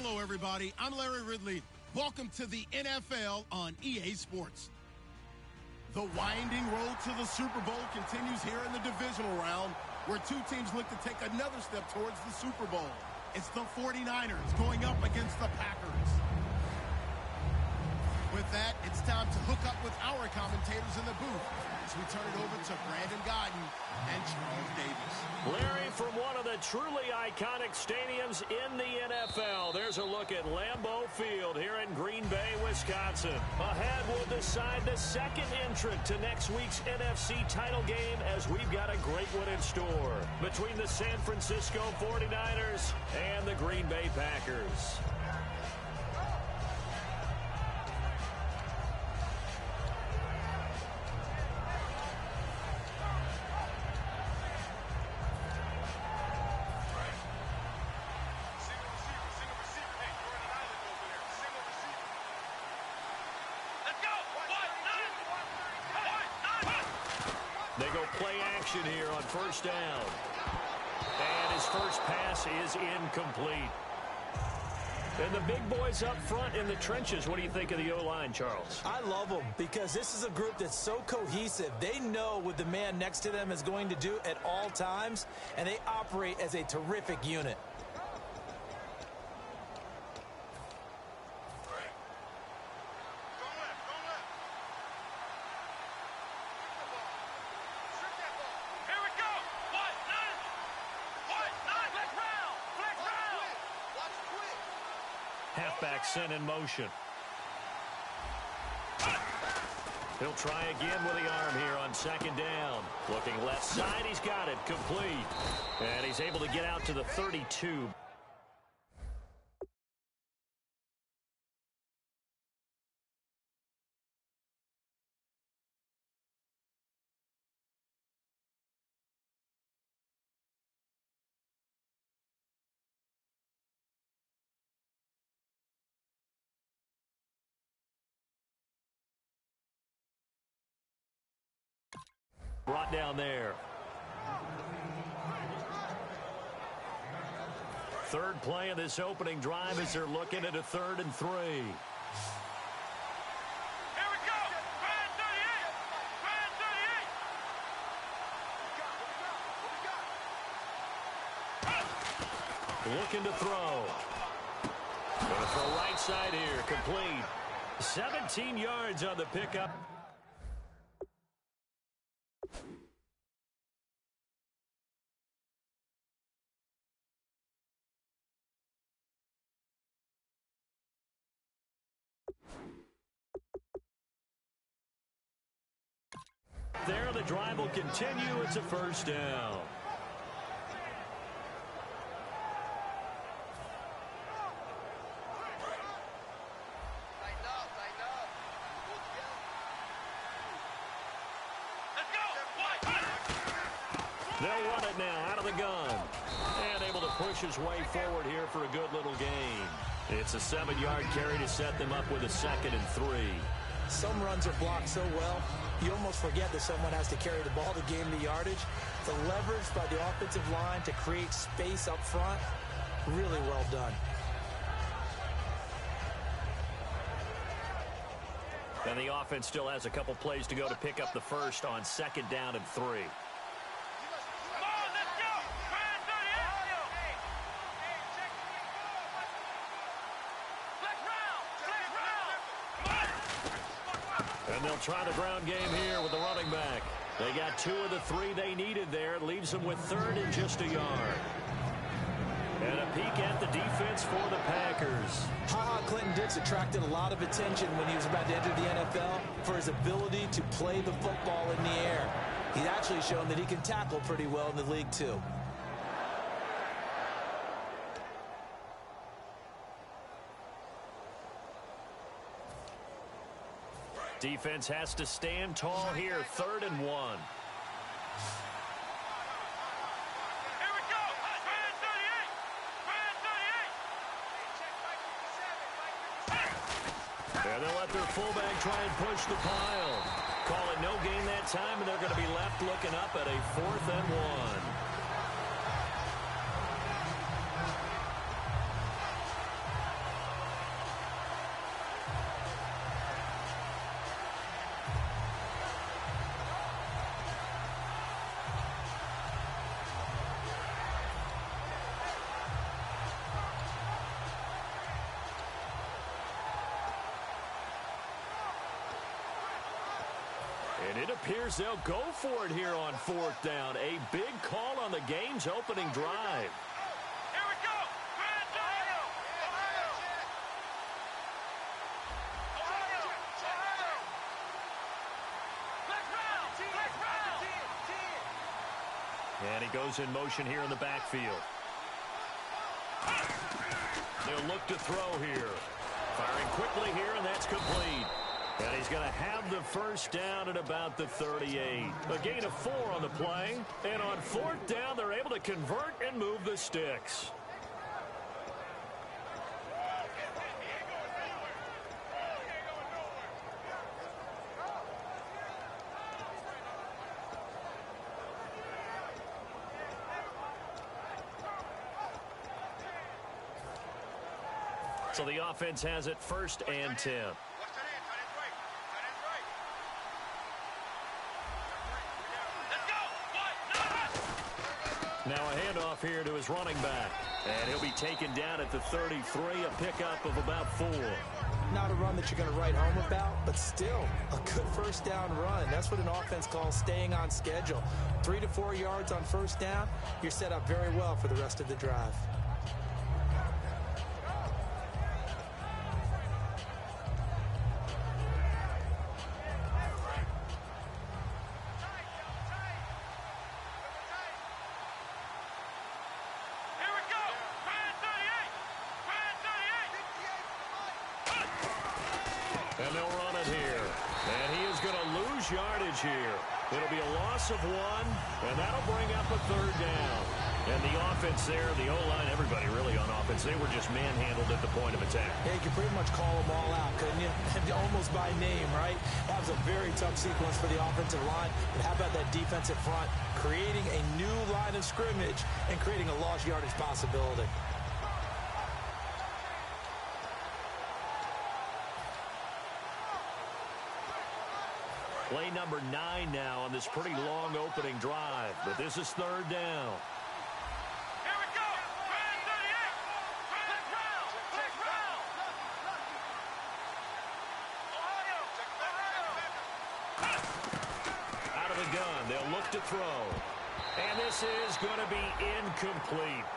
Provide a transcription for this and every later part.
Hello, everybody. I'm Larry Ridley. Welcome to the NFL on EA Sports. The winding road to the Super Bowl continues here in the divisional round, where two teams look to take another step towards the Super Bowl. It's the 49ers going up against the Packers. With that, it's time to hook up with our commentators in the booth as we turn it over to Brandon Godden and Charles Davis. Larry, from one of the truly iconic stadiums in the NFL, there's a look at Lambeau Field here in Green Bay, Wisconsin. Ahead, we'll decide the second entrant to next week's NFC title game, as we've got a great one in store between the San Francisco 49ers and the Green Bay Packers. They go play action here on first down. And his first pass is incomplete. And the big boys up front in the trenches. What do you think of the O-line, Charles? I love them because this is a group that's so cohesive. They know what the man next to them is going to do at all times, and they operate as a terrific unit. Halfback sent in motion. He'll try again with the arm here on second down. Looking left side, he's got it, complete. And he's able to get out to the 32. Brought down there. Third play of this opening drive as they're looking at a 3rd and 3. Here we go! Brand 38! Looking to throw. Going to throw right side here, complete. 17 yards on the pickup. There, the drive will continue. It's a first down. They'll run it now out of the gun. And able to push his way forward here for a good little gain. It's a 7-yard carry to set them up with a 2nd and 3. Some runs are blocked so well, you almost forget that someone has to carry the ball to gain the yardage. The leverage by the offensive line to create space up front, really well done. And the offense still has a couple plays to go to pick up the first on 2nd down and 3. And they'll try the ground game here with the running back. They got 2 of the 3 they needed there. It leaves them with 3rd and just a yard. And a peek at the defense for the Packers. Clinton Dix attracted a lot of attention when he was about to enter the NFL for his ability to play the football in the air. He's actually shown that he can tackle pretty well in the league, too. Defense has to stand tall here, 3rd and 1. Here we go! Brand 38! And they'll let their fullback try and push the pile. Call it no gain that time, and they're going to be left looking up at a 4th and 1. And it appears they'll go for it here on 4th down. A big call on the game's opening drive. Here we go. Fans, Ohio. Ohio. Let's round. And he goes in motion here in the backfield. They'll look to throw here. Firing quickly here, and that's complete. And he's going to have the first down at about the 38. A gain of 4 on the play. And on 4th down, they're able to convert and move the sticks. So the offense has it 1st and 10. Now a handoff here to his running back. And he'll be taken down at the 33, a pickup of about 4. Not a run that you're going to write home about, but still a good 1st down run. That's what an offense calls staying on schedule. 3 to 4 yards on 1st down, you're set up very well for the rest of the drive. And they'll run it here. And he is going to lose yardage here. It'll be a loss of 1, and that'll bring up a 3rd down. And the offense there, the O-line, everybody really on offense, they were just manhandled at the point of attack. Yeah, you can pretty much call them all out, couldn't you? Almost by name, right? That was a very tough sequence for the offensive line. But how about that defensive front creating a new line of scrimmage and creating a lost yardage possibility? Play number 9 now on this pretty long opening drive. But this is 3rd down. Here we go. Fans, 38. Let's round. Ohio. Out of the gun, they'll look to throw. And this is going to be incomplete.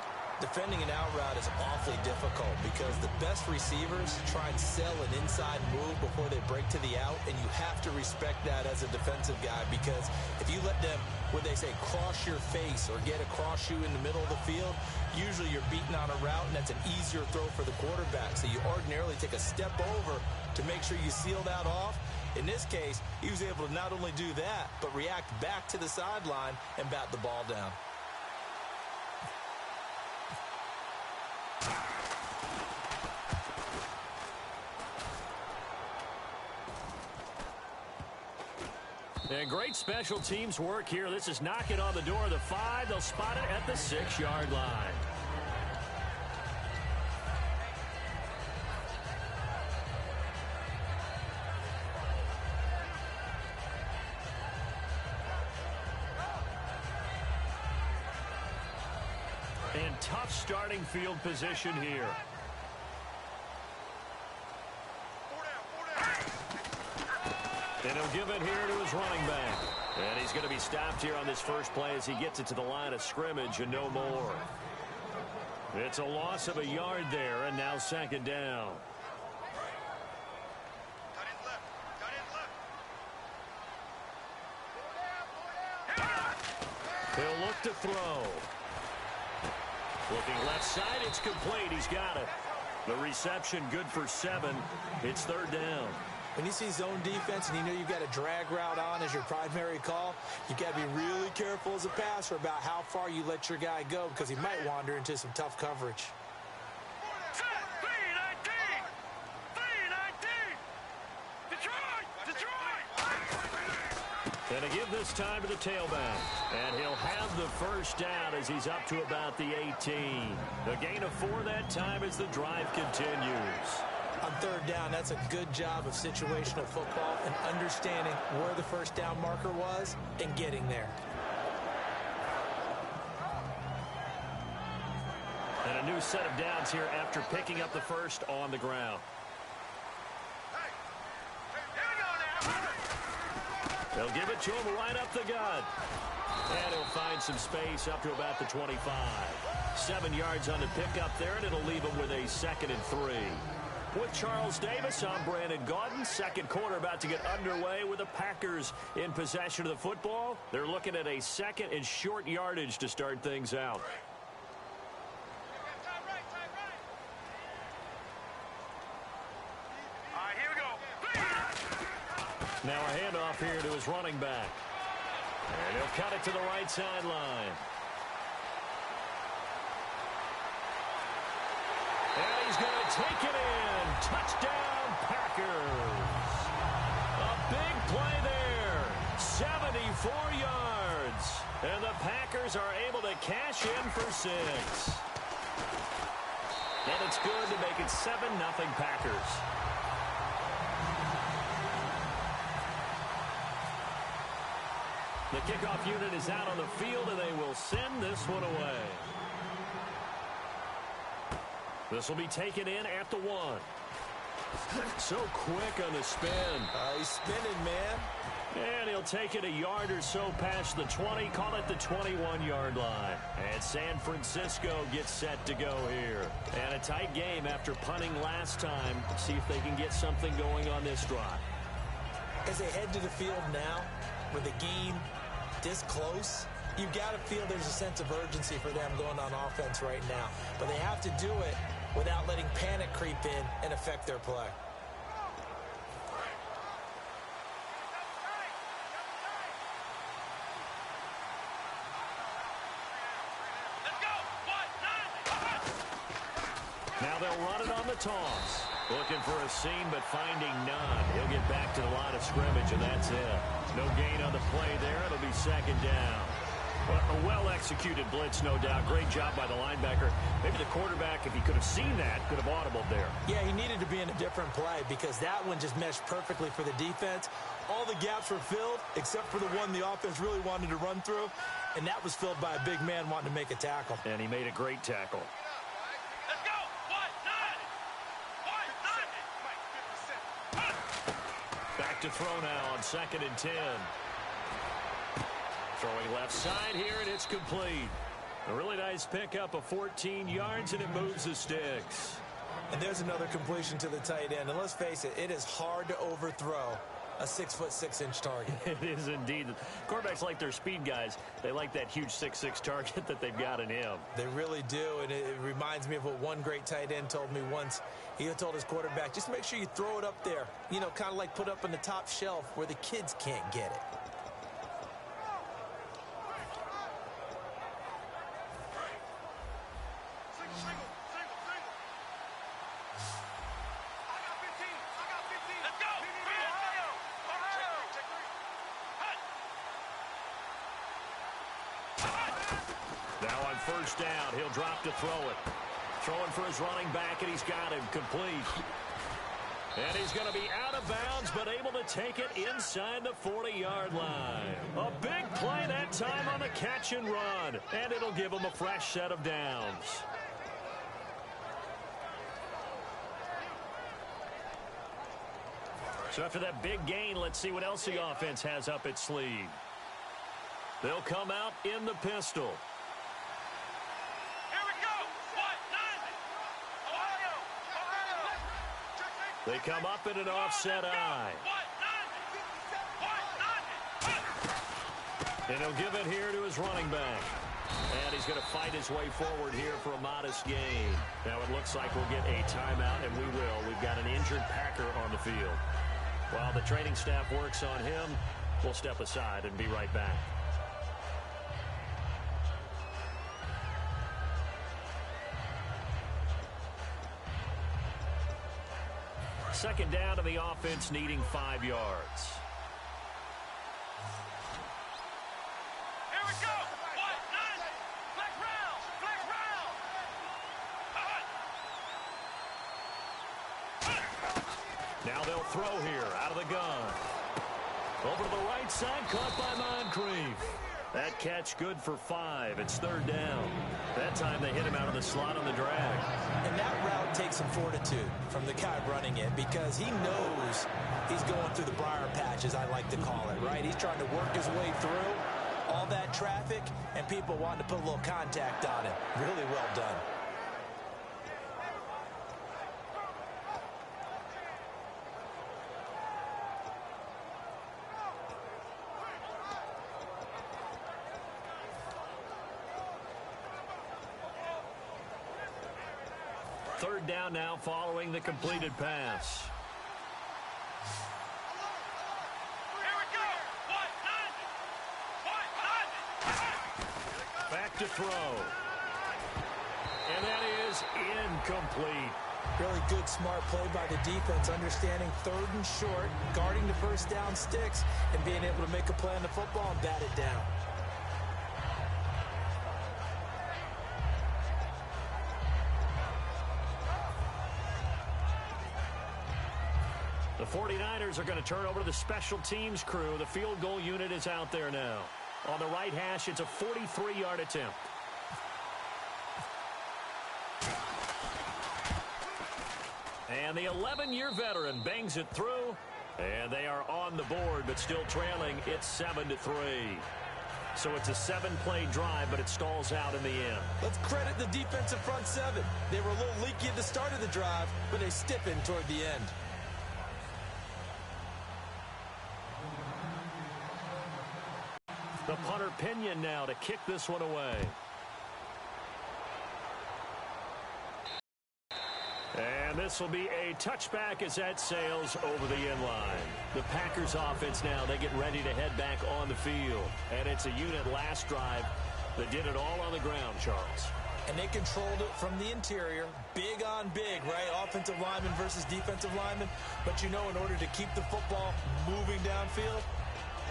Defending an out route is awfully difficult because the best receivers try and sell an inside move before they break to the out, and you have to respect that as a defensive guy because if you let them, what they say, cross your face or get across you in the middle of the field, usually you're beaten on a route, and that's an easier throw for the quarterback. So you ordinarily take a step over to make sure you seal that off. In this case, he was able to not only do that, but react back to the sideline and bat the ball down. And great special teams work here. This is knocking on the door of the 5. They'll spot it at the 6-yard line. And tough starting field position here. And he'll give it here to his running back. And he's going to be stopped here on this first play as he gets it to the line of scrimmage and no more. It's a loss of a yard there, and now 2nd down. He'll look to throw. Looking left side, it's complete. He's got it. The reception good for 7. It's 3rd down. When you see zone defense and you know you've got a drag route on as your primary call, you've got to be really careful as a passer about how far you let your guy go because he might wander into some tough coverage. And to give this time to the tailback. And he'll have the first down as he's up to about the 18. A gain of 4 that time as the drive continues. On 3rd down, that's a good job of situational football and understanding where the first down marker was and getting there. And a new set of downs here after picking up the first on the ground. They'll give it to him right up the gut. And he'll find some space up to about the 25. 7 yards on the pickup there, and it'll leave him with a 2nd and 3. With Charles Davis, I'm Brandon Gaudin. Second quarter about to get underway with the Packers in possession of the football. They're looking at a 2nd and short yardage to start things out. Now a handoff here to his running back. And he'll cut it to the right sideline. And he's going to take it in. Touchdown, Packers. A big play there. 74 yards. And the Packers are able to cash in for 6. And it's good to make it 7-0 Packers. The kickoff unit is out on the field, and they will send this one away. This will be taken in at the 1. So quick on the spin. He's spinning, man. And he'll take it a yard or so past the 20, call it the 21-yard line. And San Francisco gets set to go here. And a tight game after punting last time. See if they can get something going on this drive. As they head to the field now, with the game this close, you've got to feel there's a sense of urgency for them going on offense right now. But they have to do it without letting panic creep in and affect their play. Now they'll run it on the toss. Looking for a seam, but finding none. He'll get back to the line of scrimmage, and that's it. No gain on the play there. It'll be 2nd down. A well-executed blitz, no doubt. Great job by the linebacker. Maybe the quarterback, if he could have seen that, could have audibled there. Yeah, he needed to be in a different play because that one just meshed perfectly for the defense. All the gaps were filled except for the one the offense really wanted to run through, and that was filled by a big man wanting to make a tackle. And he made a great tackle. Back to throw now on 2nd and 10. Throwing left side here, and it's complete. A really nice pickup of 14 yards, and it moves the sticks. And there's another completion to the tight end. And let's face it, it is hard to overthrow a 6'6" target. It is indeed. Quarterbacks like their speed guys. They like that huge 6'6" target that they've got in him. They really do, and it reminds me of what one great tight end told me once. He told his quarterback, just make sure you throw it up there. You know, kind of like put up on the top shelf where the kids can't get it. Now on 1st down, he'll drop to throw it. Throwing for his running back, and he's got him complete. And he's going to be out of bounds, but able to take it inside the 40-yard line. A big play that time on the catch and run, and it'll give him a fresh set of downs. So after that big gain, let's see what else the offense has up its sleeve. They'll come out in the pistol. They come up in an offset eye. And he'll give it here to his running back. And he's going to fight his way forward here for a modest gain. Now it looks like we'll get a timeout, and we will. We've got an injured Packer on the field. While the training staff works on him, we'll step aside and be right back. Second down to the offense, needing 5 yards. Here we go. Flag round. Now they'll throw here out of the gun. Over to the right side, caught by Moncrief. That catch good for 5. It's 3rd down. That time they hit him out of the slot on the drag. And that route takes some fortitude from the guy running it because he knows he's going through the briar patch, as I like to call it, right? He's trying to work his way through all that traffic and people wanting to put a little contact on him. Really well done. Third down now following the completed pass. Here we go. Back to throw. And that is incomplete. Really good, smart play by the defense, understanding 3rd and short, guarding the first down sticks, and being able to make a play on the football and bat it down. The 49ers are going to turn over to the special teams crew. The field goal unit is out there now. On the right hash, it's a 43-yard attempt. And the 11-year veteran bangs it through. And they are on the board, but still trailing. It's 7-3. So it's a 7-play drive, but it stalls out in the end. Let's credit the defensive front 7. They were a little leaky at the start of the drive, but they stiffened toward the end. The punter Pinion now to kick this one away. And this will be a touchback as that sails over the end line. The Packers offense now, they get ready to head back on the field. And it's a unit last drive that did it all on the ground, Charles. And they controlled it from the interior. Big on big, right? Offensive lineman versus defensive lineman. But you know, in order to keep the football moving downfield,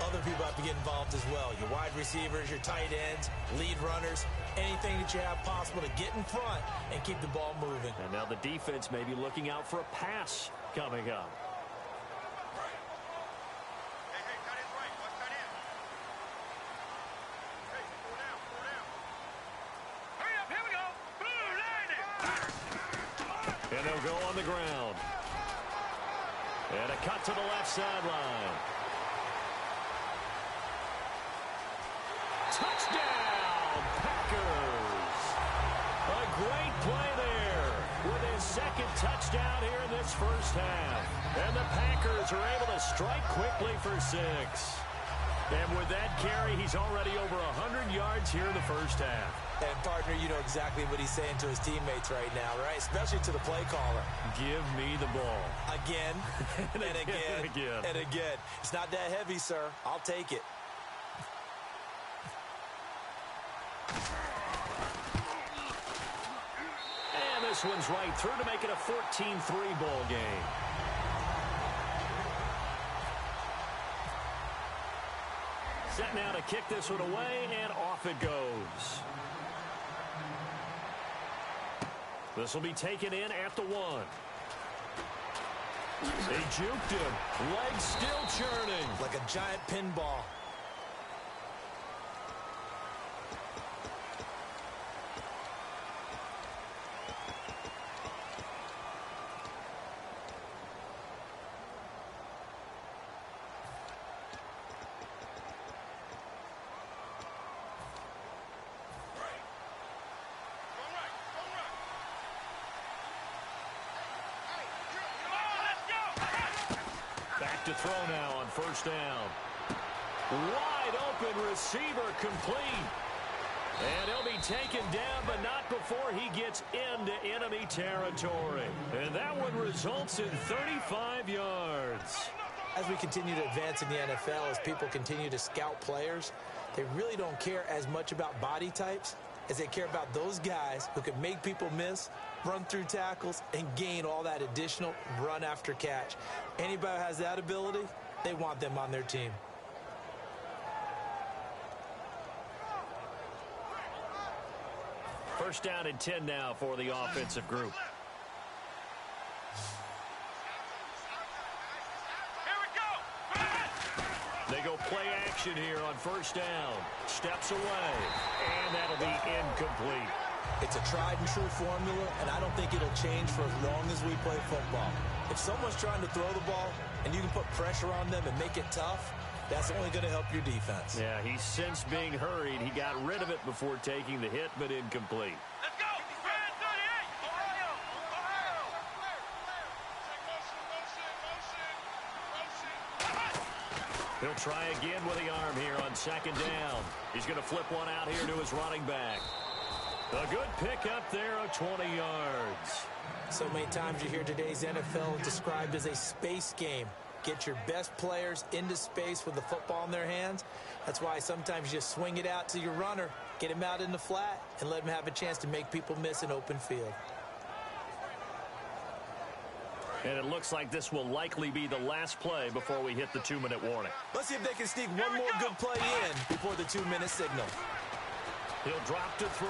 other people have to get involved as well. Your wide receivers, your tight ends, lead runners, anything that you have possible to get in front and keep the ball moving. And now the defense may be looking out for a pass coming up. Hey, cut in right. Watch that in. Hey, four down. Hurry up, here we go. Blue line it. And they'll go on the ground. And a cut to the left sideline. Touchdown, Packers. A great play there with his 2nd touchdown here in this first half. And the Packers are able to strike quickly for 6. And with that carry, he's already over 100 yards here in the first half. And, partner, you know exactly what he's saying to his teammates right now, right? Especially to the play caller. Give me the ball. Again, and again, and again. It's not that heavy, sir. I'll take it. And this one's right through to make it a 14-3 ball game. Set now to kick this one away, and off it goes. This will be taken in at the 1. They juked him. Legs still churning. Like a giant pinball. To throw now on first down. Wide open receiver complete. And he'll be taken down, but not before he gets into enemy territory. And that one results in 35 yards. As we continue to advance in the NFL, as people continue to scout players, they really don't care as much about body types as they care about those guys who can make people miss, run through tackles, and gain all that additional run after catch. Anybody who has that ability, they want them on their team. First down and 10 now for the offensive group. They go play action here on first down. Steps away, and that'll be incomplete. It's a tried-and-true formula, and I don't think it'll change for as long as we play football. If someone's trying to throw the ball and you can put pressure on them and make it tough, that's only going to help your defense. Yeah, he's since being hurried. He got rid of it before taking the hit, but incomplete. Let's go! Grand 38! Ohio! Ohio! Motion! He'll try again with the arm here on second down. He's going to flip one out here to his running back. A good pickup there of 20 yards. So many times you hear today's NFL described as a space game. Get your best players into space with the football in their hands. That's why sometimes you just swing it out to your runner, get him out in the flat, and let him have a chance to make people miss an open field. And it looks like this will likely be the last play before we hit the 2-minute warning. Let's see if they can sneak one more good play in before the 2-minute signal. He'll drop to throw.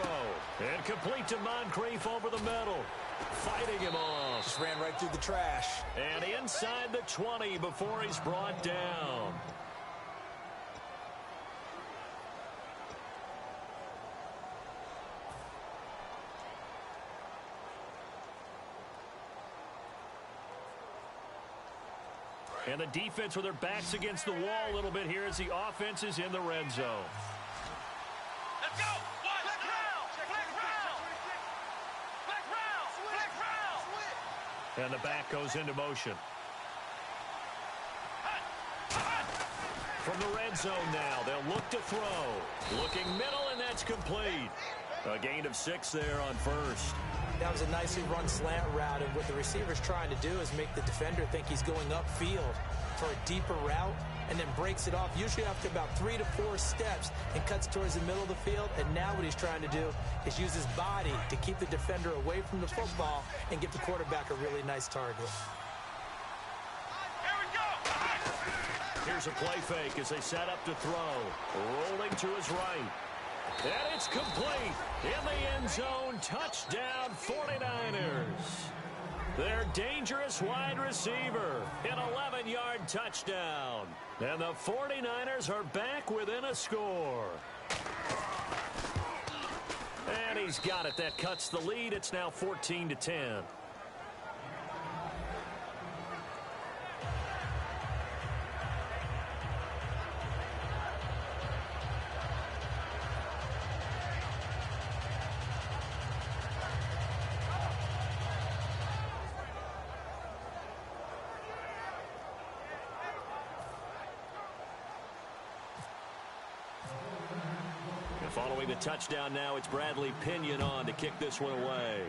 And complete to Moncrief over the middle. Fighting him off. Just ran right through the trash. And inside the 20 before he's brought down. And the defense with their backs against the wall a little bit here as the offense is in the red zone. Let's go! Flick round! Flick round! Flick round! Flick round! And the back goes into motion. From the red zone now, they'll look to throw. Looking middle, and that's complete. A gain of 6 there on first. That was a nicely run slant route, and what the receiver's trying to do is make the defender think he's going upfield for a deeper route, and then breaks it off, usually after about 3 to 4 steps, and cuts towards the middle of the field. And now what he's trying to do is use his body to keep the defender away from the football and give the quarterback a really nice target. Here we go! Here's a play fake as they set up to throw. Rolling to his right. And it's complete. In the end zone, touchdown 49ers. Their dangerous wide receiver, an 11-yard touchdown. And the 49ers are back within a score. And he's got it. That cuts the lead. It's now 14-10. Following the touchdown now, it's Bradley Pinion on to kick this one away.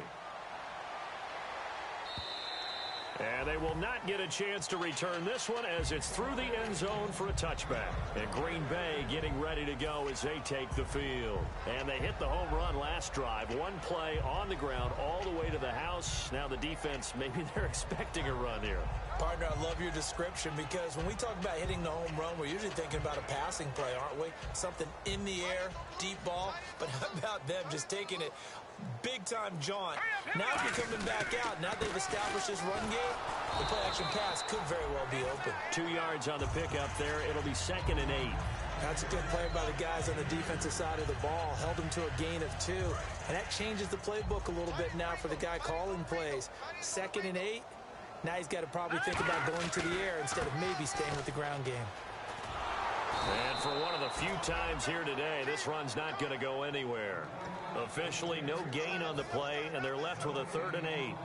And they will not get a chance to return this one as it's through the end zone for a touchback. And Green Bay getting ready to go as they take the field. And they hit the home run last drive. One play on the ground all the way to the house. Now the defense, maybe they're expecting a run here. Partner, I love your description, because when we talk about hitting the home run, we're usually thinking about a passing play, aren't we? Something in the air, deep ball. But how about them just taking it big-time jaunt? Now they're coming back out. Now they've established this run game. The play-action pass could very well be open. 2 yards on the pickup there. It'll be 2nd and 8. That's a good play by the guys on the defensive side of the ball. Held them to a gain of 2. And that changes the playbook a little bit now for the guy calling plays. 2nd and 8. Now he's got to probably think about going to the air instead of maybe staying with the ground game. And for one of the few times here today, this run's not going to go anywhere. Officially, no gain on the play, and they're left with a 3rd and 8.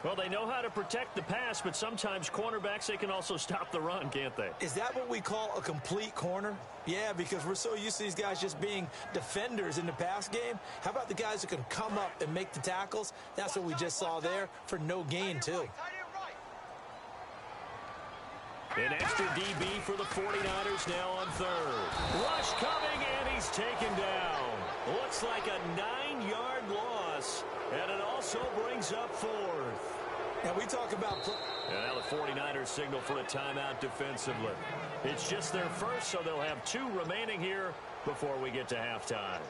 Well, they know how to protect the pass, but sometimes cornerbacks, they can also stop the run, can't they? Is that what we call a complete corner? Yeah, because we're so used to these guys just being defenders in the pass game. How about the guys who can come up and make the tackles? That's what we just saw there for no gain, too. An extra DB for the 49ers now on 3rd. Rush coming, and he's taken down. Looks like a 9-yard loss, and it also brings up 4th. And we talk about... And now the 49ers signal for a timeout defensively. It's just their first, so they'll have 2 remaining here before we get to halftime.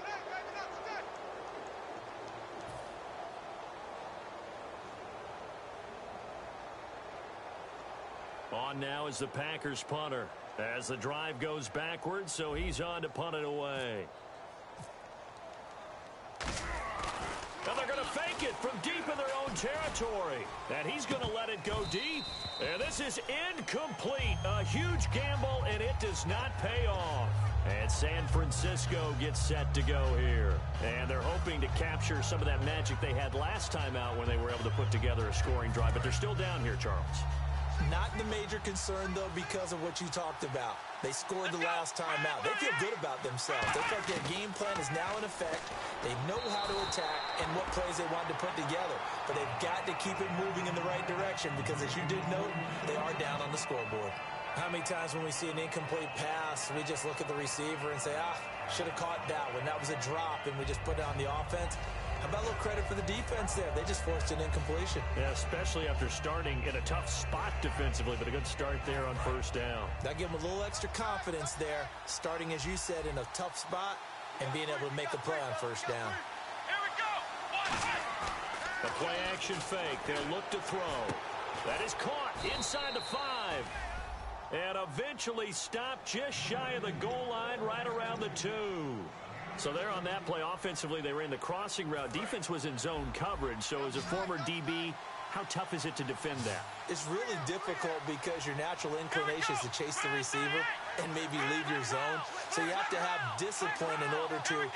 On now is the Packers punter. As the drive goes backwards, so he's on to punt it away. And they're going to fake it from deep in their own territory. And he's going to let it go deep. And this is incomplete. A huge gamble, and it does not pay off. And San Francisco gets set to go here. And they're hoping to capture some of that magic they had last time out when they were able to put together a scoring drive. But they're still down here, Charles. Not the major concern, though, because of what you talked about. They scored the last time out. They feel good about themselves. They feel like their game plan is now in effect. They know how to attack and what plays they want to put together. But they've got to keep it moving in the right direction because, as you did note, they are down on the scoreboard. How many times when we see an incomplete pass, we just look at the receiver and say, should have caught that one. That was a drop, and we just put it on the offense. How about a little credit for the defense there? They just forced an incompletion. Yeah, especially after starting in a tough spot defensively, but a good start there on first down. That gave them a little extra confidence there, starting, as you said, in a tough spot and being able to make the play on first down. Here we go. The play action fake. They'll look to throw. That is caught inside the 5. And eventually stopped just shy of the goal line right around the 2. So there on that play, offensively, they ran the crossing route. Defense was in zone coverage. So as a former DB, how tough is it to defend that? It's really difficult because your natural inclination is to chase the receiver and maybe leave your zone. So you have to have discipline in order to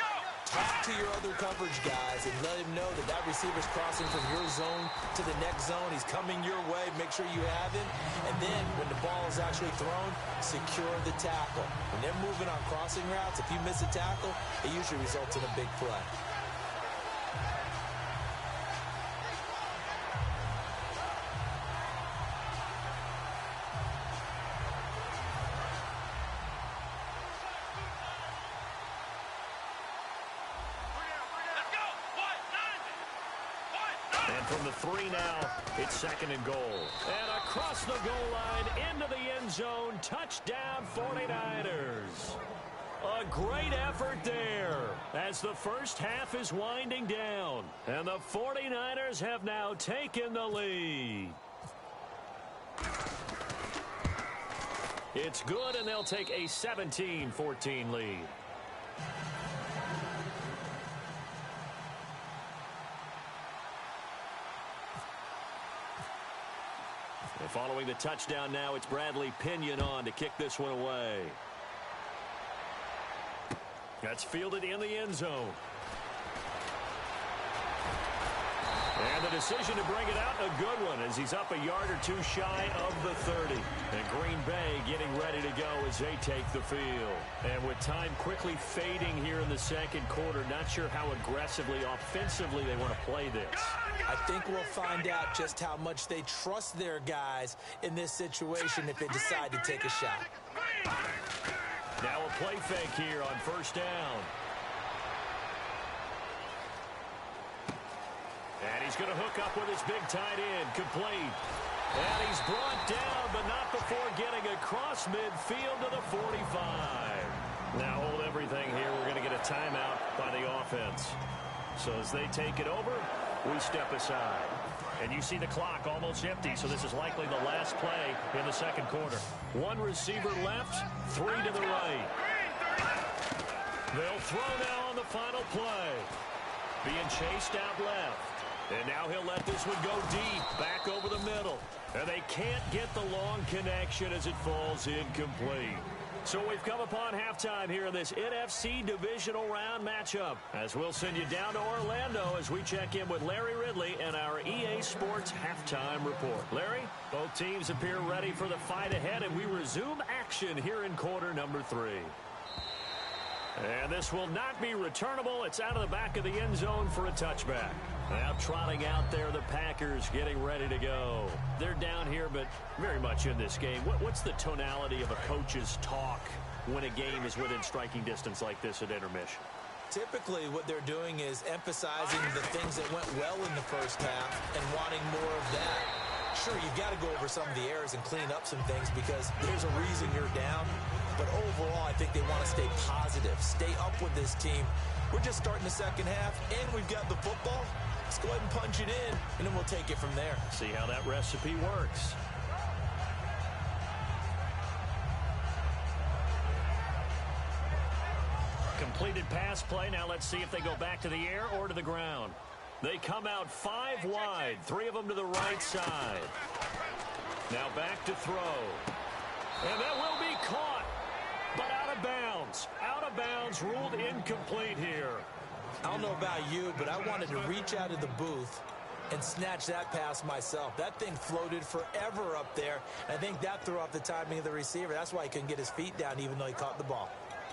talk to your other coverage guys and let him know that that receiver's crossing from your zone to the next zone. He's coming your way. Make sure you have him. And then when the ball is actually thrown, secure the tackle. When they're moving on crossing routes, if you miss a tackle, it usually results in a big play. From the 3 now, it's 2nd and goal. And across the goal line, into the end zone, touchdown 49ers. A great effort there as the first half is winding down. And the 49ers have now taken the lead. It's good, and they'll take a 17-14 lead. Following the touchdown now, it's Bradley Pinion on to kick this one away. That's fielded in the end zone. And the decision to bring it out, a good one, as he's up a yard or two shy of the 30. And Green Bay getting ready to go as they take the field. And with time quickly fading here in the second quarter, not sure how aggressively, offensively they want to play this. I think we'll find out just how much they trust their guys in this situation if they decide to take a shot. Now a play fake here on first down. And he's going to hook up with his big tight end, complete. And he's brought down, but not before getting across midfield to the 45. Now hold everything here. We're going to get a timeout by the offense. So as they take it over, we step aside. And you see the clock almost empty, so this is likely the last play in the second quarter. 1 receiver left, 3 to the right. They'll throw now on the final play. Being chased out left. And now he'll let this one go deep, back over the middle. And they can't get the long connection as it falls incomplete. So we've come upon halftime here in this NFC divisional round matchup, as we'll send you down to Orlando as we check in with Larry Ridley and our EA Sports halftime report. Larry, both teams appear ready for the fight ahead, and we resume action here in quarter number 3. And this will not be returnable. It's out of the back of the end zone for a touchback. Now trotting out there, the Packers getting ready to go. They're down here, but very much in this game. What's the tonality of a coach's talk when a game is within striking distance like this at intermission? Typically, what they're doing is emphasizing the things that went well in the first half and wanting more of that. Sure, you've got to go over some of the errors and clean up some things because there's a reason you're down. But overall, I think they want to stay positive, stay up with this team. We're just starting the second half, and we've got the football. Let's go ahead and punch it in, and then we'll take it from there. See how that recipe works. pass play. Now let's see if they go back to the air or to the ground. They come out 5 wide, 3 of them to the right side. Now back to throw. And that will be caught, but out of bounds. Out of bounds, ruled incomplete here. I don't know about you, but I wanted to reach out of the booth and snatch that pass myself. That thing floated forever up there. I think that threw off the timing of the receiver. That's why he couldn't get his feet down even though he caught the ball.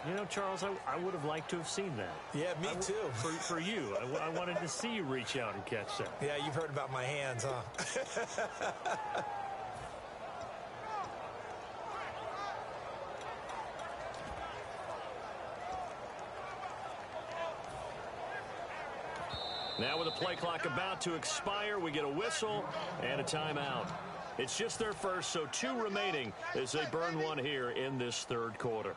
You know, Charles, I would have liked to have seen that. Yeah, me too. For you. I wanted to see you reach out and catch that. Yeah, you've heard about my hands, huh? Now with the play clock about to expire, we get a whistle and a timeout. It's just their first, so 2 remaining as they burn one here in this third quarter.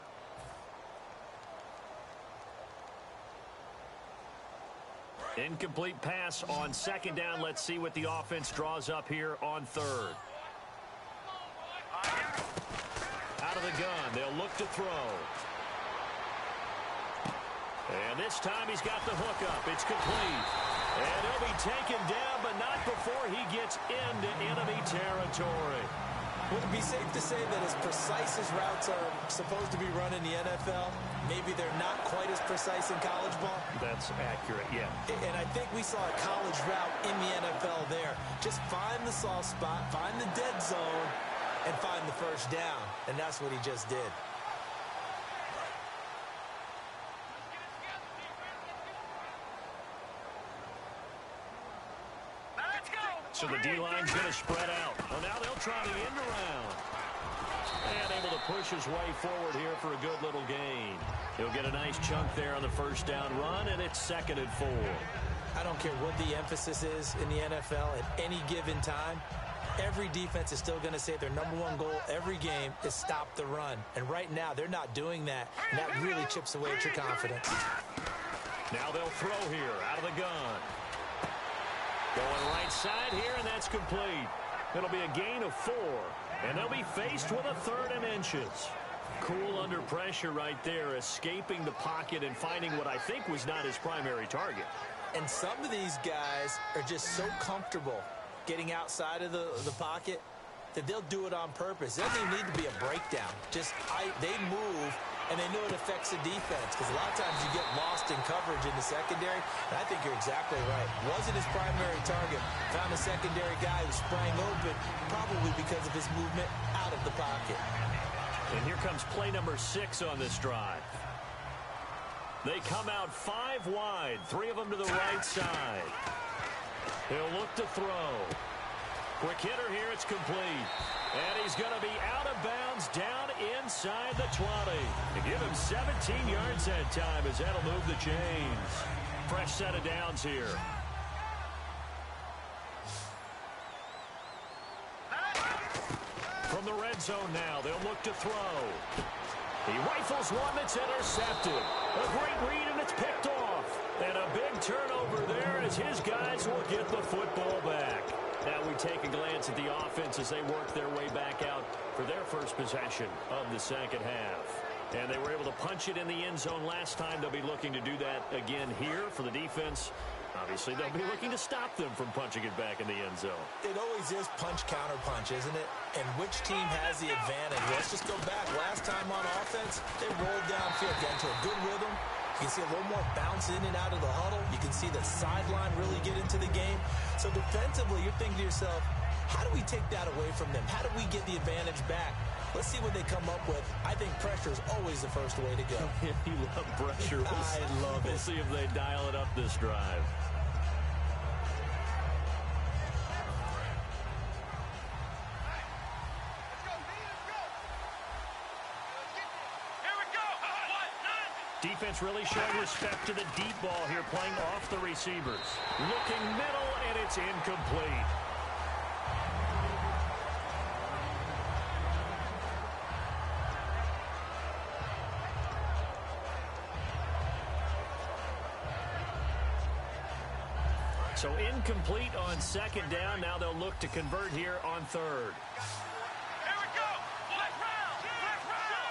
Incomplete pass on second down. Let's see what the offense draws up here on third. Out of the gun, they'll look to throw. And this time he's got the hook up. It's complete. And he'll be taken down, but not before he gets into enemy territory. Would it be safe to say that as precise as routes are supposed to be run in the NFL, maybe they're not quite as precise in college ball? That's accurate, yeah. And I think we saw a college route in the NFL there. Just find the soft spot, find the dead zone, and find the first down. And that's what he just did. So the D-line's going to spread out. Well, now they'll try the end around. And able to push his way forward here for a good little gain. He'll get a nice chunk there on the first down run, and it's 2nd and 4. I don't care what the emphasis is in the NFL at any given time. Every defense is still going to say their #1 goal every game is stop the run. And right now, they're not doing that, and that really chips away at your confidence. Now they'll throw here out of the gun. Going right side here, and that's complete. It'll be a gain of 4, and they'll be faced with a 3rd and inches. Cool under pressure right there, escaping the pocket and finding what I think was not his primary target. And some of these guys are just so comfortable getting outside of the pocket that they'll do it on purpose. It doesn't even need to be a breakdown. They move, and they know it affects the defense because a lot of times you get lost in coverage in the secondary, and I think you're exactly right. Wasn't his primary target. Found a secondary guy who sprang open, probably because of his movement out of the pocket. And here comes play number 6 on this drive. They come out 5 wide, 3 of them to the right side. He'll look to throw. Quick hitter here, it's complete. And he's going to be out of bounds down inside the 20. To give him 17 yards that time as that'll move the chains. Fresh set of downs here. From the red zone now, they'll look to throw. He rifles one that's intercepted. A great read, and it's picked off. And a big turnover there as his guys will get the football back. Now we take a glance at the offense as they work their way back out for their first possession of the second half. And they were able to punch it in the end zone last time. They'll be looking to do that again here for the defense. Obviously, they'll be looking to stop them from punching it back in the end zone. It always is punch-counter-punch, isn't it? And which team has the advantage? Let's just go back. Last time on offense, they rolled downfield, got into a good rhythm. You can see a little more bounce in and out of the huddle. You can see the sideline really get into the game. So defensively, you're thinking to yourself, how do we take that away from them? How do we get the advantage back? Let's see what they come up with. I think pressure is always the first way to go. You love pressure. I love it. We'll see if they dial it up this drive. Defense really showing respect to the deep ball here, playing off the receivers. Looking middle, and it's incomplete. So incomplete on second down. Now they'll look to convert here on third. Here we go. Black round. Black round.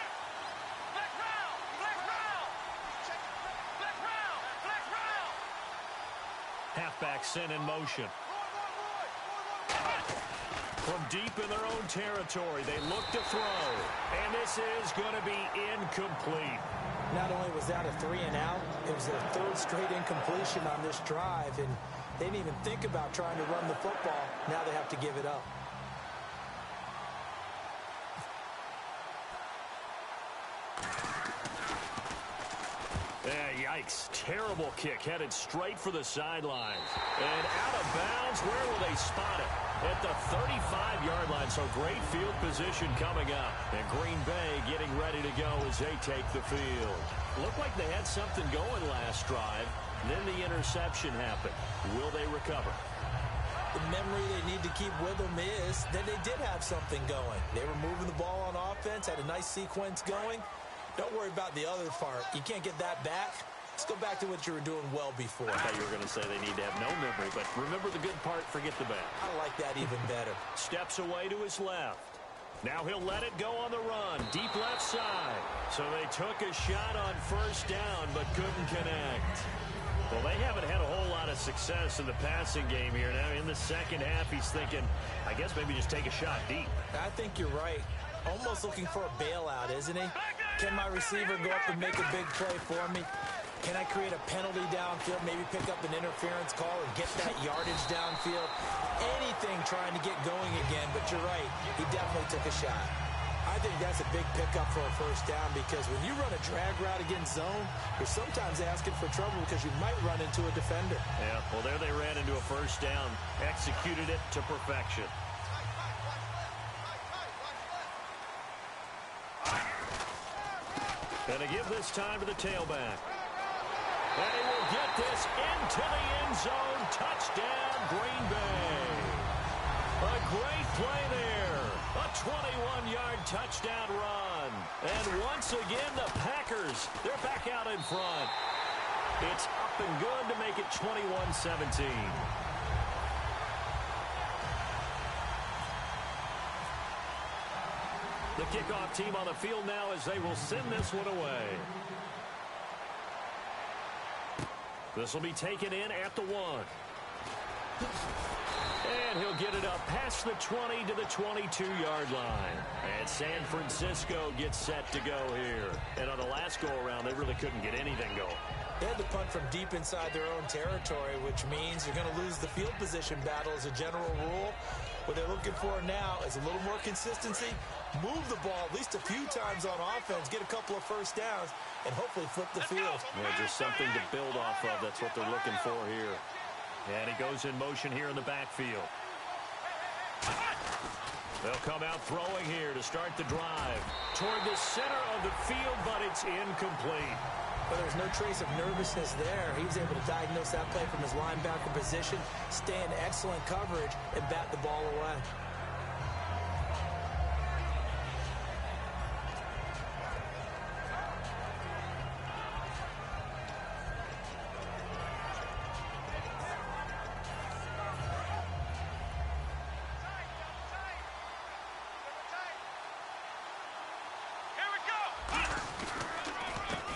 Black round. Black round. sent in motion. From deep in their own territory, they look to throw. And this is going to be incomplete. Not only was that a 3-and-out, it was their third straight incompletion on this drive, and they didn't even think about trying to run the football. Now they have to give it up. Yikes. Terrible kick headed straight for the sidelines. And out of bounds, where will they spot it? At the 35-yard line, so great field position coming up. And Green Bay getting ready to go as they take the field. Looked like they had something going last drive. Then the interception happened. Will they recover? The memory they need to keep with them is that they did have something going. They were moving the ball on offense, had a nice sequence going. Don't worry about the other part. You can't get that back. Let's go back to what you were doing well before. I thought you were going to say they need to have no memory, but remember the good part, forget the bad. I like that even better. Steps away to his left. Now he'll let it go on the run. Deep left side. So they took a shot on first down, but couldn't connect. Well, they haven't had a whole lot of success in the passing game here. Now in the second half, he's thinking, I guess maybe just take a shot deep. I think you're right. Almost looking for a bailout, isn't he? Can my receiver go up and make a big play for me? Can I create a penalty downfield, maybe pick up an interference call and get that yardage downfield? Anything trying to get going again, but you're right. He definitely took a shot. I think that's a big pickup for a first down because when you run a drag route against zone, you're sometimes asking for trouble because you might run into a defender. Yeah, well, there they ran into a first down, executed it to perfection. Gonna give this time to the tailback. And he will get this into the end zone. Touchdown, Green Bay. A great play there. A 21-yard touchdown run. And once again, the Packers, they're back out in front. It's up and good to make it 21-17. The kickoff team on the field now as they will send this one away. This will be taken in at the 1. And he'll get it up past the 20 to the 22-yard line. And San Francisco gets set to go here. And on the last go-around, they really couldn't get anything going. They had to punt from deep inside their own territory, which means you're going to lose the field position battle as a general rule. What they're looking for now is a little more consistency, move the ball at least a few times on offense, get a couple of first downs, and hopefully flip the field. Well, just something to build off of. That's what they're looking for here. And he goes in motion here in the backfield. They'll come out throwing here to start the drive. Toward the center of the field, but it's incomplete. But there's no trace of nervousness there. He was able to diagnose that play from his linebacker position, stay in excellent coverage, and bat the ball away.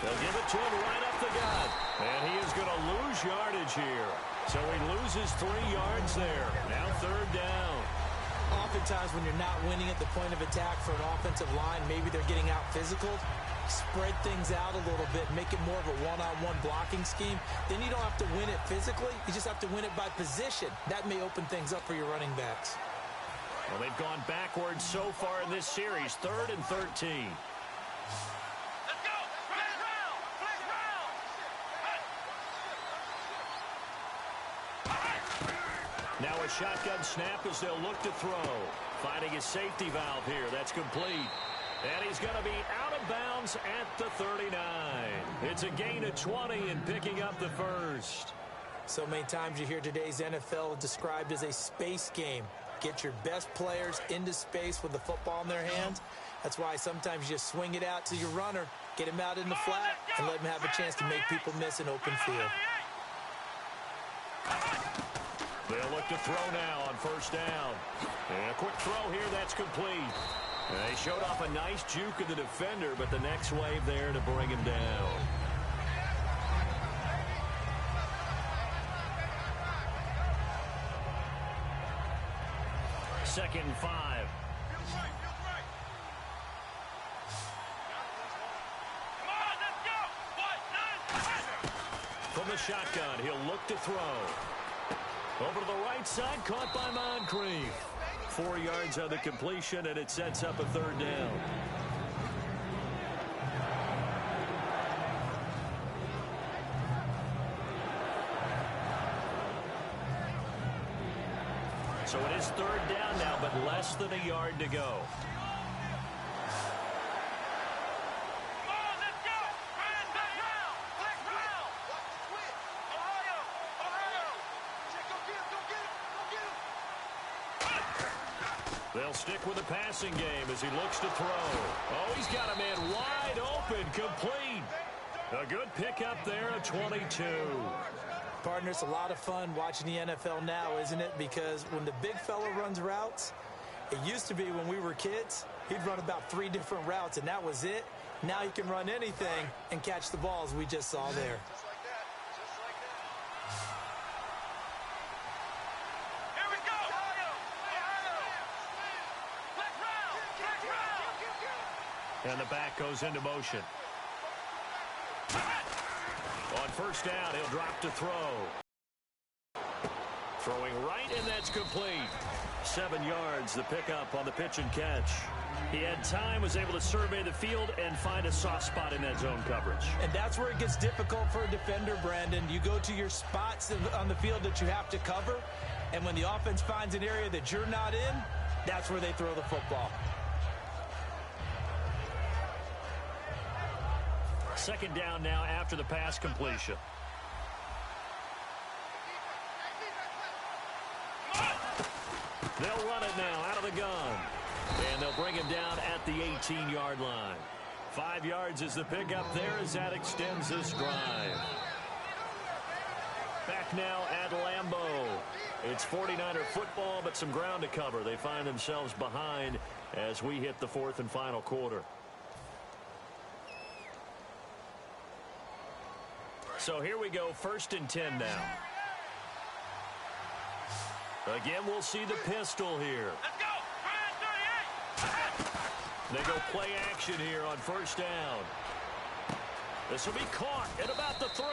They'll give it to him right up the gut. And he is going to lose yardage here. So he loses 3 yards there. Now third down. Oftentimes when you're not winning at the point of attack for an offensive line, maybe they're getting out physical. Spread things out a little bit, make it more of a one-on-one blocking scheme. Then you don't have to win it physically. You just have to win it by position. That may open things up for your running backs. Well, they've gone backwards so far in this series. 3rd and 13. Now a shotgun snap as they'll look to throw. Finding his safety valve here. That's complete. And he's going to be out of bounds at the 39. It's a gain of 20 and picking up the first. So many times you hear today's NFL described as a space game. Get your best players into space with the football in their hands. That's why sometimes you just swing it out to your runner, get him out in the flat, and let him have a chance to make people miss an open field. They'll look to throw now on first down. And a quick throw here, that's complete. They showed off a nice juke of the defender, but the next wave there to bring him down. 2nd and 5. Feels right. Come on, let's go. 1, 9, 5. From the shotgun, he'll look to throw. Over to the right side, caught by Moncrief. 4 yards on the completion, and it sets up a 3rd down. So it is 3rd down now, but less than a yard to go. They'll stick with the passing game as he looks to throw. Oh, he's got a man wide open, complete. A good pickup there, a 22. Partner, it's a lot of fun watching the NFL now, isn't it? Because when the big fella runs routes, it used to be when we were kids, he'd run about 3 different routes, and that was it. Now he can run anything and catch the balls we just saw there. And the back goes into motion. On 1st down, he'll drop to throw. Throwing right, and that's complete. 7 yards, the pickup on the pitch and catch. He had time, was able to survey the field and find a soft spot in that zone coverage. And that's where it gets difficult for a defender, Brandon. You go to your spots on the field that you have to cover, and when the offense finds an area that you're not in, that's where they throw the football. 2nd down now after the pass completion. They'll run it now out of the gun. And they'll bring him down at the 18-yard line. 5 yards is the pickup there as that extends this drive. Back now at Lambeau. It's 49er football, but some ground to cover. They find themselves behind as we hit the 4th and final quarter. So here we go, 1st and 10 now. Again, we'll see the pistol here. Let's go. 38. They go play action here on 1st down. This will be caught at about the 3.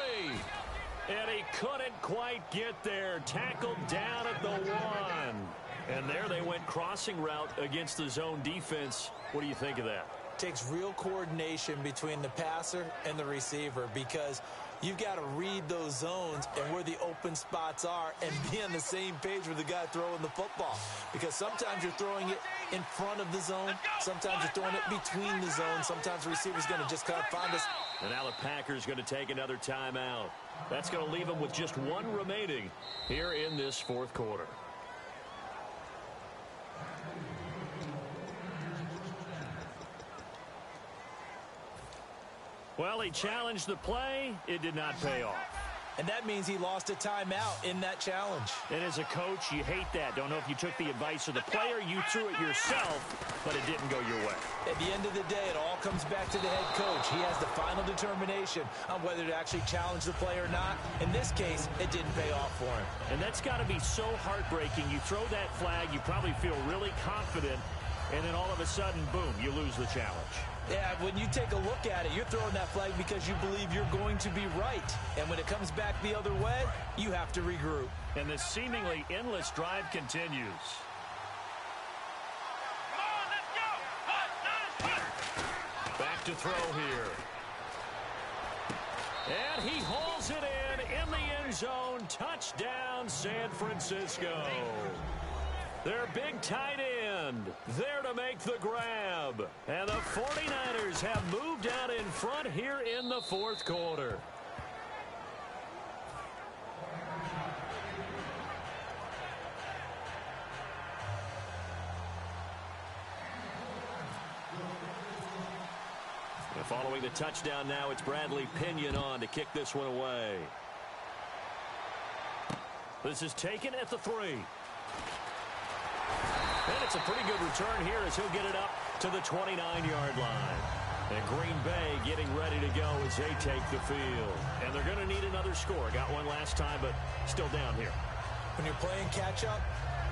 And he couldn't quite get there. Tackled down at the 1. And there they went crossing route against the zone defense. What do you think of that? Takes real coordination between the passer and the receiver, because you've got to read those zones and where the open spots are and be on the same page with the guy throwing the football. Because sometimes you're throwing it in front of the zone. Sometimes you're throwing it between the zones. Sometimes the receiver's going to just kind of find us. And now the Packers going to take another timeout. That's going to leave them with just 1 remaining here in this 4th quarter. Well, he challenged the play. It did not pay off. And that means he lost a timeout in that challenge. And as a coach, you hate that. Don't know if you took the advice of the player, you threw it yourself, but it didn't go your way. At the end of the day, it all comes back to the head coach. He has the final determination on whether to actually challenge the play or not. In this case, it didn't pay off for him. And that's got to be so heartbreaking. You throw that flag, you probably feel really confident, and then all of a sudden, boom, you lose the challenge. Yeah, when you take a look at it, you're throwing that flag because you believe you're going to be right. And when it comes back the other way, you have to regroup. And the seemingly endless drive continues. Come on, let's go. 1, 9, 5. Back to throw here. And he hauls it in the end zone. Touchdown, San Francisco. Their big tight end there to make the grab. And the 49ers have moved out in front here in the 4th quarter. And following the touchdown now, it's Bradley Pinion on to kick this one away. This is taken at the 3. And it's a pretty good return here as he'll get it up to the 29-yard line. And Green Bay getting ready to go as they take the field. And they're going to need another score. Got one last time, but still down here. When you're playing catch-up,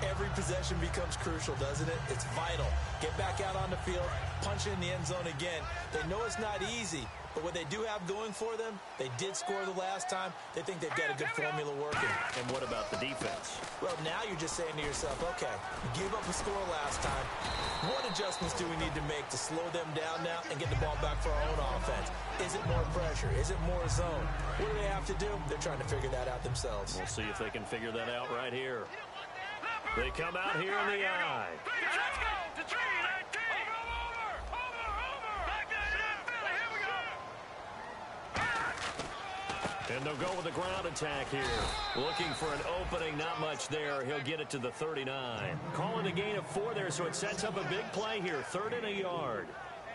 Every possession becomes crucial, doesn't it? It's vital. Get back out on the field, punch it in the end zone again. They know it's not easy, but what they do have going for them, they did score the last time. They think they've got a good formula working. And what about the defense? Well, now you're just saying to yourself, okay, we gave up a score last time. What adjustments do we need to make to slow them down now and get the ball back for our own offense? Is it more pressure? Is it more zone? What do they have to do? They're trying to figure that out themselves. We'll see if they can figure that out right here. They come out here in the eye. Let's go to 319. Over. Back there, Philly. Here we go. And they'll go with the ground attack here. Looking for an opening, not much there. He'll get it to the 39. Calling a gain of 4 there, so it sets up a big play here. 3rd and a yard.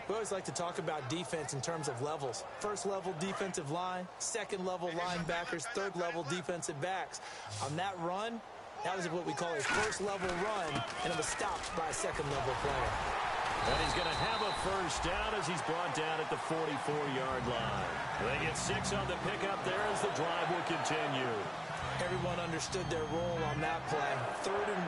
We always like to talk about defense in terms of levels. First level defensive line, second level linebackers, third level defensive backs. On that run, that was what we call a first level run, and it was stopped by a second level player. And he's going to have a first down as he's brought down at the 44-yard line. They get 6 on the pickup there as the drive will continue. Everyone understood their role on that play. 3rd and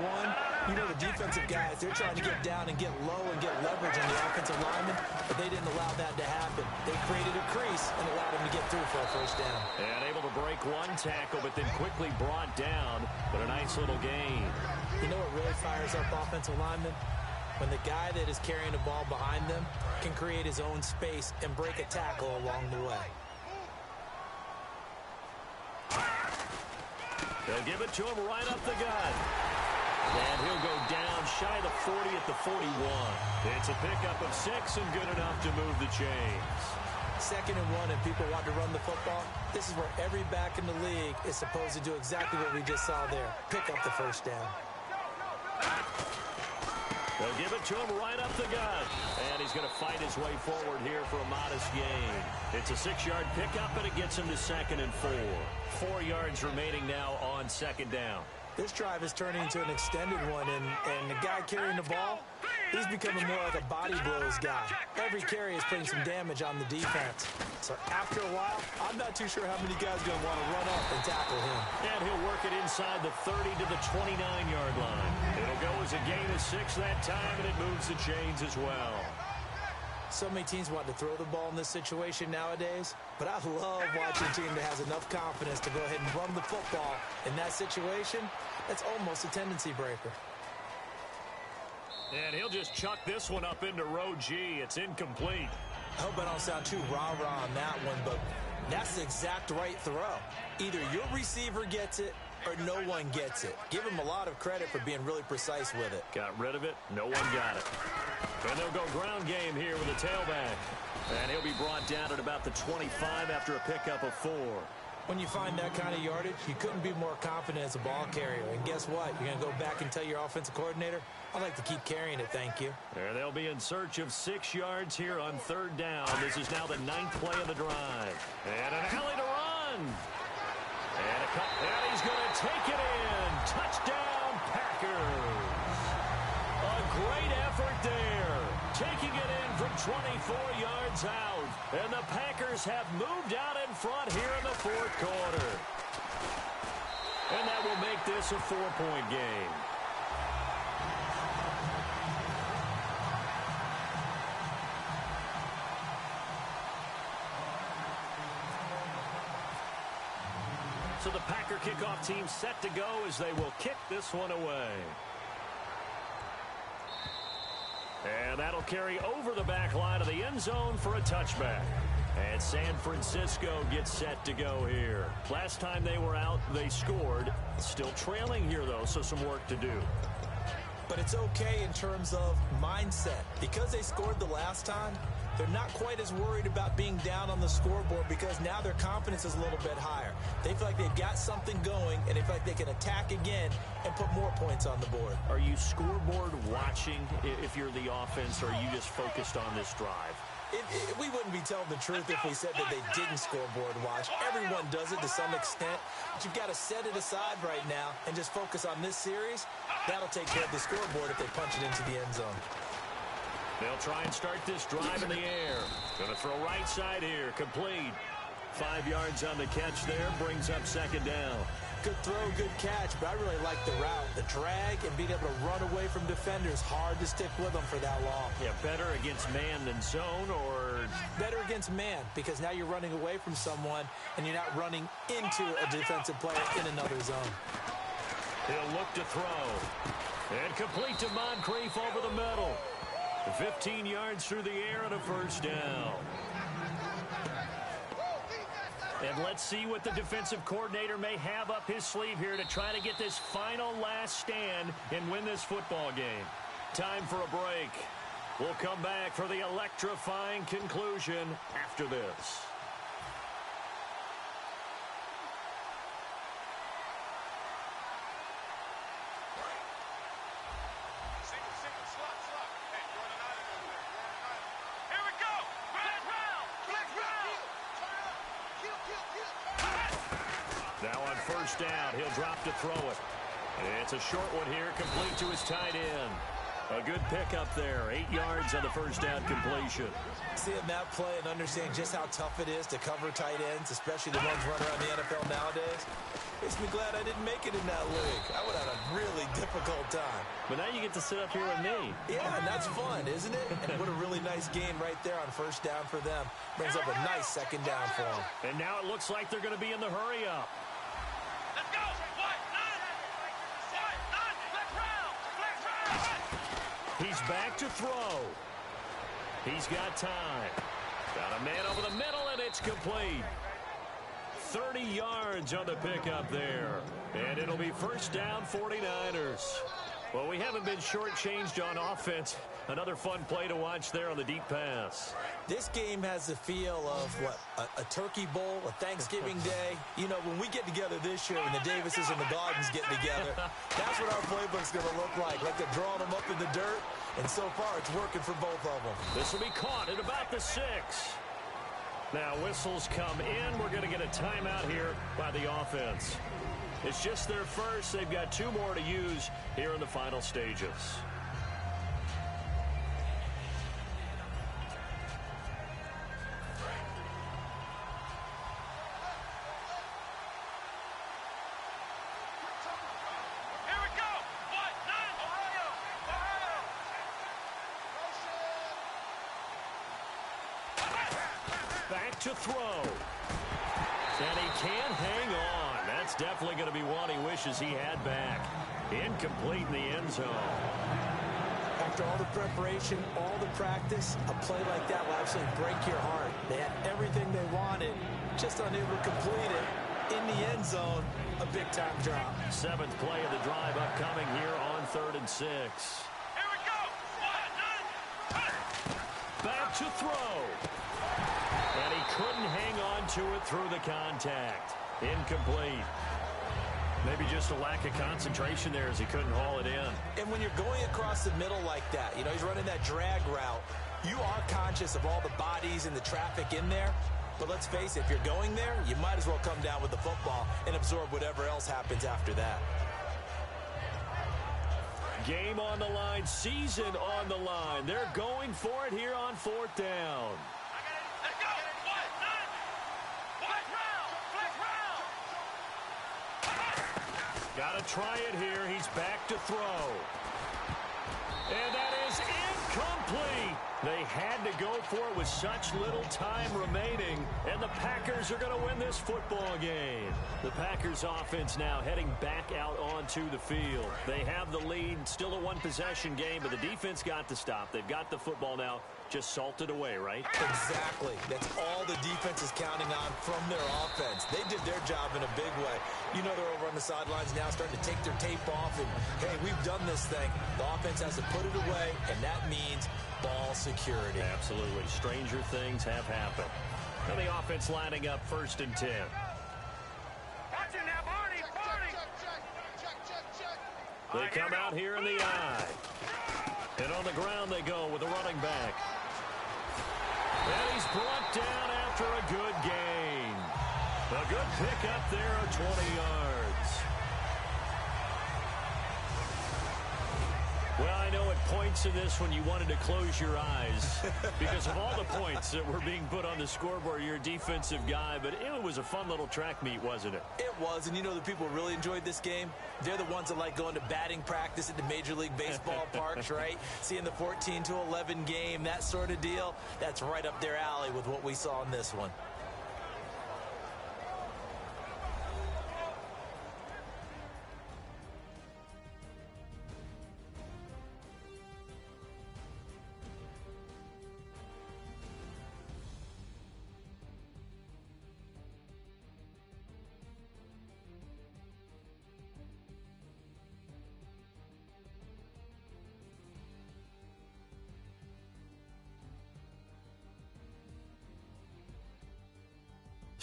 1, you know the defensive guys, they're trying to get down and get low and get leverage on the offensive lineman, but they didn't allow that to happen. They created a crease and allowed him to get through for a first down. And able to break one tackle, but then quickly brought down, but a nice little gain. You know what really fires up offensive linemen? When the guy that is carrying the ball behind them can create his own space and break a tackle along the way. They'll give it to him right up the gut. And he'll go down shy of the 40 at the 41. It's a pickup of 6 and good enough to move the chains. 2nd and 1 and people want to run the football. This is where every back in the league is supposed to do exactly what we just saw there. Pick up the first down. They'll give it to him right up the gut. And he's going to fight his way forward here for a modest gain. It's a 6-yard pickup, and it gets him to 2nd and 4. 4 yards remaining now on 2nd down. This drive is turning into an extended one, and the guy carrying the ball, he's becoming more like a body blows guy. Every carry is putting some damage on the defense. So after a while, I'm not too sure how many guys are going to want to run up and tackle him. And he'll work it inside the 30 to the 29-yard line. It'll go as a gain of 6 that time, and it moves the chains as well. So many teams want to throw the ball in this situation nowadays, but I love watching a team that has enough confidence to go ahead and run the football in that situation. That's almost a tendency breaker. And he'll just chuck this one up into row G. It's incomplete. I hope I don't sound too rah-rah on that one, but that's the exact right throw. Either your receiver gets it or no one gets it. Give him a lot of credit for being really precise with it. Got rid of it. No one got it. And they'll go ground game here with a tailback. And he'll be brought down at about the 25 after a pickup of 4. When you find that kind of yardage, you couldn't be more confident as a ball carrier. And guess what? You're going to go back and tell your offensive coordinator, I'd like to keep carrying it, thank you. And they'll be in search of 6 yards here on 3rd down. This is now the 9th play of the drive. And an alley to run. And a cut. And he's going to take it in. Touchdown, Packers. A great effort there. Taking it in from 24 yards out. And the Packers have moved out in front here in the 4th quarter. And that will make this a 4-point game. So the Packer kickoff team set to go as they will kick this one away. And that'll carry over the back line of the end zone for a touchback. And San Francisco gets set to go here. Last time they were out, they scored. Still trailing here, though, so some work to do. But it's okay in terms of mindset. Because they scored the last time, they're not quite as worried about being down on the scoreboard because now their confidence is a little bit higher. They feel like they've got something going, and they feel like they can attack again and put more points on the board. Are you scoreboard watching if you're the offense, or are you just focused on this drive? We wouldn't be telling the truth if we said that they didn't scoreboard watch. Everyone does it to some extent, but you've got to set it aside right now and just focus on this series. That'll take care of the scoreboard if they punch it into the end zone. They'll try and start this drive in the air. Going to throw right side here, complete. 5 yards on the catch there, brings up second down. Good throw, good catch, but I really like the route. The drag and being able to run away from defenders, hard to stick with them for that long. Yeah, better against man than zone, or? Better against man, because now you're running away from someone and you're not running into a defensive player in another zone. He'll look to throw. And complete to Moncrief over the middle. 15 yards through the air and a first down. And let's see what the defensive coordinator may have up his sleeve here to try to get this final last stand and win this football game. Time for a break. We'll come back for the electrifying conclusion after this. Now on first down, he'll drop to throw it. It's a short one here, complete to his tight end. A good pickup there, 8 yards on the first down completion. Seeing that play and understanding just how tough it is to cover tight ends, especially the ones running around the NFL nowadays, makes me glad I didn't make it in that league. I would have a really difficult time. But now you get to sit up here with me. Yeah, and that's fun, isn't it? And what a really nice game right there on first down for them. Brings up a nice second down for them. And now it looks like they're going to be in the hurry up. Let's go! He's back to throw. He's got time. Got a man over the middle, and it's complete. 30 yards on the pickup there. And it'll be first down 49ers. Well, we haven't been shortchanged on offense. Another fun play to watch there on the deep pass. This game has the feel of, what, a turkey bowl, a Thanksgiving day. You know, when we get together this year, when the Davises and the Gardens get together, that's what our playbook's going to look like. Like they're drawing them up in the dirt, and so far it's working for both of them. This will be caught at about the 6. Now whistles come in. We're going to get a timeout here by the offense. It's just their first. They've got 2 more to use here in the final stages. Back to throw. And he can't hang on. That's definitely going to be one he wishes he had back. Incomplete in the end zone. After all the preparation, all the practice, a play like that will absolutely break your heart. They had everything they wanted, just unable to complete it. In the end zone, a big-time drop. 7th play of the drive upcoming here on 3rd and 6. Here we go. Back to throw. And he couldn't hang on to it through the contact. Incomplete. Maybe just a lack of concentration there as he couldn't haul it in. And when you're going across the middle like that, you know, he's running that drag route, you are conscious of all the bodies and the traffic in there. But let's face it, if you're going there, you might as well come down with the football and absorb whatever else happens after that. Game on the line, season on the line. They're going for it here on 4th down. Let's go. Got to try it here. He's back to throw. And that is incomplete. They had to go for it with such little time remaining, and the Packers are going to win this football game. The Packers offense now heading back out onto the field. They have the lead, still a one-possession game, but the defense got to stop. They've got the football now, just salted away, right? Exactly. That's all the defense is counting on from their offense. They did their job in a big way. You know they're over on the sidelines now starting to take their tape off, and, hey, we've done this thing. The offense has to put it away, and that means ball security. Absolutely. Stranger things have happened. And the offense lining up 1st and 10. Watch it now, Barney. They come out here in the eye. And on the ground they go with the running back. And he's brought down after a good gain. A good pickup there of 20 yards. Well, I know it points in this one you wanted to close your eyes because of all the points that were being put on the scoreboard. You're a defensive guy, but it was a fun little track meet, wasn't it? It was, and you know the people who really enjoyed this game? They're the ones that like going to batting practice at the Major League Baseball parks, right? Seeing the 14-11 game, that sort of deal. That's right up their alley with what we saw in this one.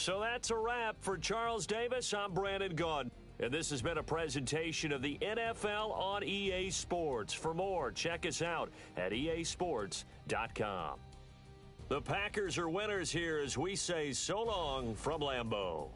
So that's a wrap for Charles Davis. I'm Brandon Gaudin. And this has been a presentation of the NFL on EA Sports. For more, check us out at easports.com. The Packers are winners here as we say so long from Lambeau.